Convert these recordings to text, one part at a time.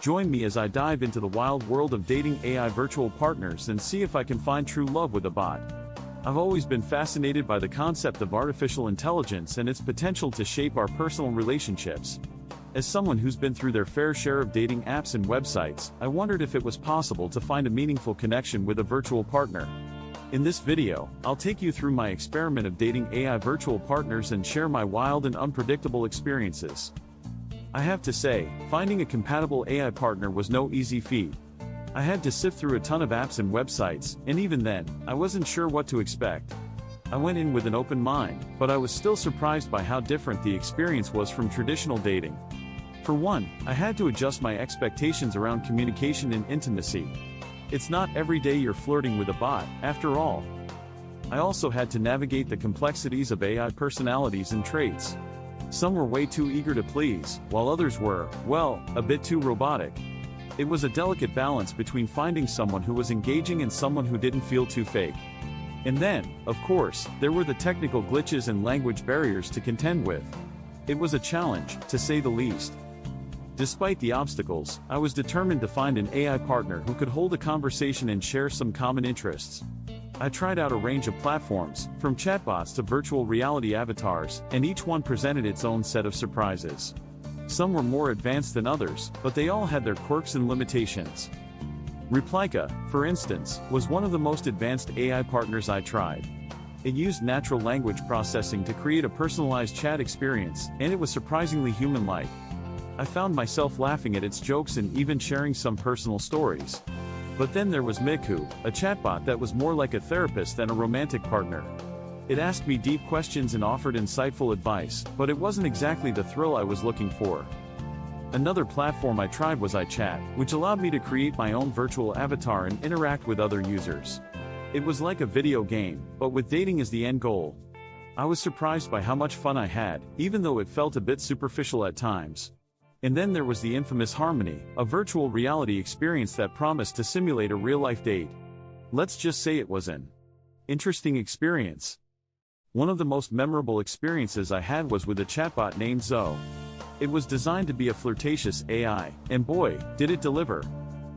Join me as I dive into the wild world of dating AI virtual partners and see if I can find true love with a bot. I've always been fascinated by the concept of artificial intelligence and its potential to shape our personal relationships. As someone who's been through their fair share of dating apps and websites, I wondered if it was possible to find a meaningful connection with a virtual partner. In this video, I'll take you through my experiment of dating AI virtual partners and share my wild and unpredictable experiences. I have to say, finding a compatible AI partner was no easy feat. I had to sift through a ton of apps and websites, and even then, I wasn't sure what to expect. I went in with an open mind, but I was still surprised by how different the experience was from traditional dating. For one, I had to adjust my expectations around communication and intimacy. It's not every day you're flirting with a bot, after all. I also had to navigate the complexities of AI personalities and traits. Some were way too eager to please, while others were, well, a bit too robotic. It was a delicate balance between finding someone who was engaging and someone who didn't feel too fake. And then, of course, there were the technical glitches and language barriers to contend with. It was a challenge, to say the least. Despite the obstacles, I was determined to find an AI partner who could hold a conversation and share some common interests. I tried out a range of platforms, from chatbots to virtual reality avatars, and each one presented its own set of surprises. Some were more advanced than others, but they all had their quirks and limitations. Replika, for instance, was one of the most advanced AI partners I tried. It used natural language processing to create a personalized chat experience, and it was surprisingly human-like. I found myself laughing at its jokes and even sharing some personal stories. But then there was Miku, a chatbot that was more like a therapist than a romantic partner. It asked me deep questions and offered insightful advice, but it wasn't exactly the thrill I was looking for. Another platform I tried was iChat, which allowed me to create my own virtual avatar and interact with other users. It was like a video game, but with dating as the end goal. I was surprised by how much fun I had, even though it felt a bit superficial at times. And then there was the infamous Harmony, a virtual reality experience that promised to simulate a real-life date. Let's just say it was an interesting experience. One of the most memorable experiences I had was with a chatbot named Zoe. It was designed to be a flirtatious AI, and boy, did it deliver.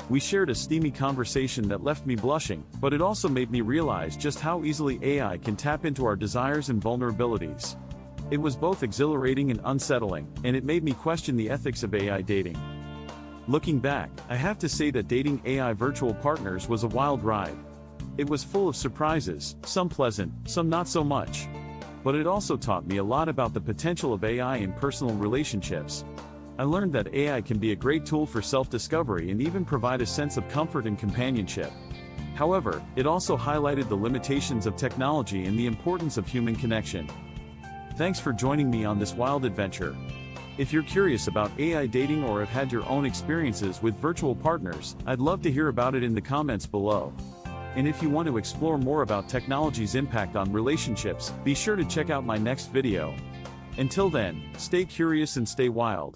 We shared a steamy conversation that left me blushing, but it also made me realize just how easily AI can tap into our desires and vulnerabilities. It was both exhilarating and unsettling, and it made me question the ethics of AI dating. Looking back, I have to say that dating AI virtual partners was a wild ride. It was full of surprises, some pleasant, some not so much. But it also taught me a lot about the potential of AI in personal relationships. I learned that AI can be a great tool for self-discovery and even provide a sense of comfort and companionship. However, it also highlighted the limitations of technology and the importance of human connection. Thanks for joining me on this wild adventure. If you're curious about AI dating or have had your own experiences with virtual partners, I'd love to hear about it in the comments below. And if you want to explore more about technology's impact on relationships, be sure to check out my next video. Until then, stay curious and stay wild.